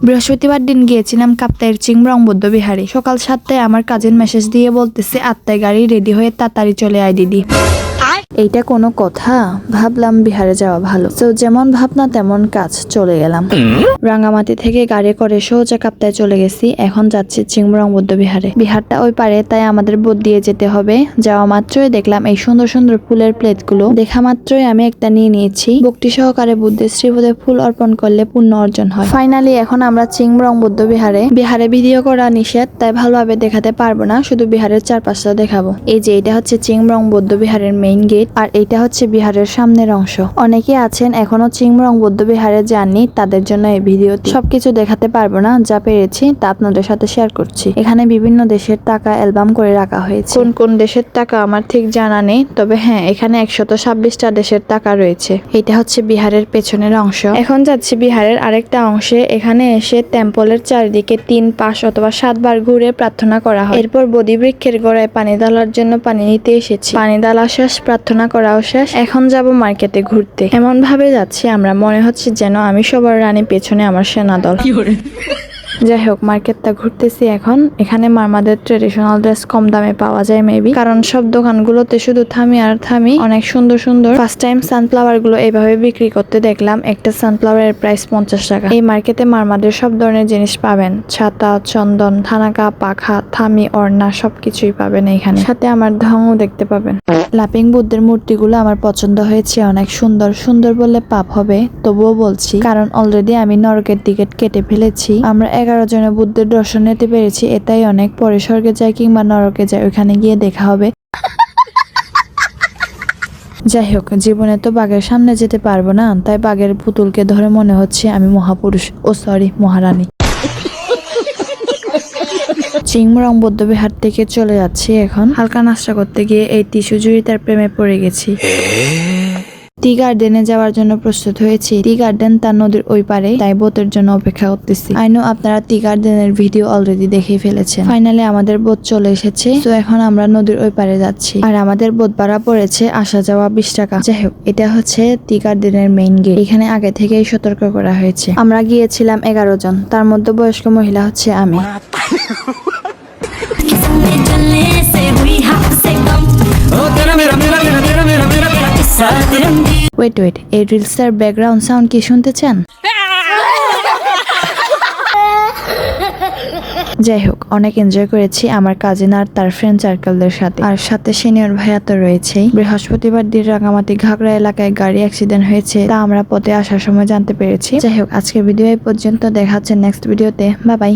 বৃহস্পতিবার দিন গিয়েছিলাম কাপ্তাইয়ের চিংড়ং বৌদ্ধবিহারে। সকাল 7টায় আমার কাজিন মেসেজ দিয়ে বলতেছে 8টায় গাড়ি রেডি হয়ে তাড়াতাড়ি চলে আয় দিদি। এইটা কোনো কথা? ভাবলাম বিহারে যাওয়া ভালো, তো যেমন ভাবনা তেমন কাজ, চলে গেলাম। রাঙ্গামাটি থেকে গাড়ি করে সোজা কাপ্তায় চলে গেছি। এখন যাচ্ছি চিংড়ং বৌদ্ধবিহারে। বিহারটা ওই পারে, তাই আমাদের বোট দিয়ে যেতে হবে। যাওয়া মাত্রই দেখলাম এই সুন্দর সুন্দর ফুলের প্লেট গুলো। দেখা মাত্রই আমি একটা নিয়ে নিয়েছি। ভক্তি সহকারে বুদ্ধের শ্রীপদে ফুল অর্পণ করলে পুণ্য অর্জন হয়। ফাইনালি এখন আমরা চিংড়ং বৌদ্ধবিহারে। বিহারে ভিডিও করা নিষেধ, তাই ভালোভাবে দেখাতে পারবো না, শুধু বিহারের চারপাশটা দেখাবো। এই যে এটা হচ্ছে চিংড়ং বৌদ্ধবিহারের মেইন গেট, আর এইটা হচ্ছে বিহারের সামনের অংশ। অনেকে আছেন এখনো চিংড়ং বৌদ্ধবিহারে যাননি, তাদের জন্য এই ভিডিওটি। সবকিছু দেখাতে পারবো না, যা পেরেছি তা আপনাদের সাথে শেয়ার করছি। এখানে বিভিন্ন দেশের টাকা অ্যালবাম করে রাখা হয়েছে। কোন কোন দেশের টাকা আমার ঠিক জানা নেই, তবে হ্যাঁ, এখানে 126টা দেশের টাকা রয়েছে। এটা হচ্ছে বিহারের পেছনের অংশ। এখন যাচ্ছি বিহারের আরেকটা অংশে। এখানে এসে টেম্পলের চারিদিকে 3, 5 অথবা 7 বার ঘুরে প্রার্থনা করা হয়। এরপর বোধি বৃক্ষের গোড়ায় পানি ঢালার জন্য পানি নিতে এসেছি। পানি ঢালা শেষ, প্রার্থনা করাও শেষ। এখন যাব মার্কেটে ঘুরতে। এমন ভাবে যাচ্ছি আমরা, মনে হচ্ছে যেন আমি সবার রানী, পেছনে আমার সেনাদল। যাই হোক, মার্কেটটা ঘুরতেছি এখন। এখানে মারমাদের ট্রেডিশনাল ড্রেস কম দামে পাওয়া যায় মেবি, কারণ সব দোকানগুলোতে শুধু থামি আর থামি। অনেক সুন্দর সুন্দর ফার্স্ট টাইম সানফ্লাওয়ার গুলো এইভাবে বিক্রি করতে দেখলাম। একটা সানফ্লাওয়ারের প্রাইস 50 টাকা। এই মার্কেটে মারমাদের সব ধরনের জিনিস পাবেন। ছাতা, চন্দন, থানাকা, পাখা, থামি, ওড়না সবকিছুই পাবেন এখানে। সাথে আমার ঢংও দেখতে পাবেন। লাপিং বুদ্ধের মূর্তিগুলো আমার পছন্দ হয়েছে, অনেক সুন্দর। সুন্দর বললে পাপ হবে, তবুও বলছি, কারণ অলরেডি আমি নরকের টিকিট কেটে ফেলেছি। আমরা 11 জনে বুদ্ধের দর্শন নিতে পেরেছি, এটাই অনেক। পরে স্বর্গে যায় কিংবা নরকে যায়, ওখানে গিয়ে দেখা হবে। যাই হোক, জীবনে তো বাঘের সামনে যেতে পারবো না, তাই বাঘের পুতুলকে ধরে মনে হচ্ছে আমি মহাপুরুষ, ও সরি, মহারানী। চিংড়ং বৌদ্ধবিহার থেকে চলে যাচ্ছি এখন। হালকা নাস্তা করতে গিয়ে এই টিস্যু জুড়িটার প্রেমে পড়ে গেছি। টি গার্ডেনে যাওয়ার জন্য প্রস্তুত হয়েছি। টি গার্ডেন তার নদীর ওই পারে, তাই বোটের জন্য অপেক্ষা করতেছি। আই নো আপনারা টি গার্ডেনের ভিডিও অলরেডি দেখেই ফেলেছেন। ফাইনালি আমাদের বোট চলে এসেছে, তো এখন আমরা নদীর ওই পারে যাচ্ছি। আর আমাদের বোট ভাড়া পড়েছে আসা যাওয়া 20 টাকা। যাই হোক, এটা হচ্ছে টি গার্ডেনের মেইন গেট। এখানে আগে থেকেই সতর্ক করা হয়েছে। আমরা গিয়েছিলাম 11 জন, তার মধ্যে বয়স্ক মহিলা হচ্ছে আমি। ওয়েট, এই রিলসটার ব্যাকগ্রাউন্ড সাউন্ড কি শুনতে চান? যাই হোক, অনেক এনজয় করেছি আমার কাজিন আর তার ফ্রেন্ড সার্কেলদের সাথে। আর সাথে সিনিয়র ভাইয়া তো রয়েছেই। বৃহস্পতিবার দিন রাঙামাটি ঘাগড়া এলাকায় গাড়ি অ্যাক্সিডেন্ট হয়েছে, তা আমরা পথে আসার সময় জানতে পেরেছি। যাই হোক, আজকের ভিডিও এই পর্যন্ত। দেখা হচ্ছে নেক্সট ভিডিওতে। Bye bye.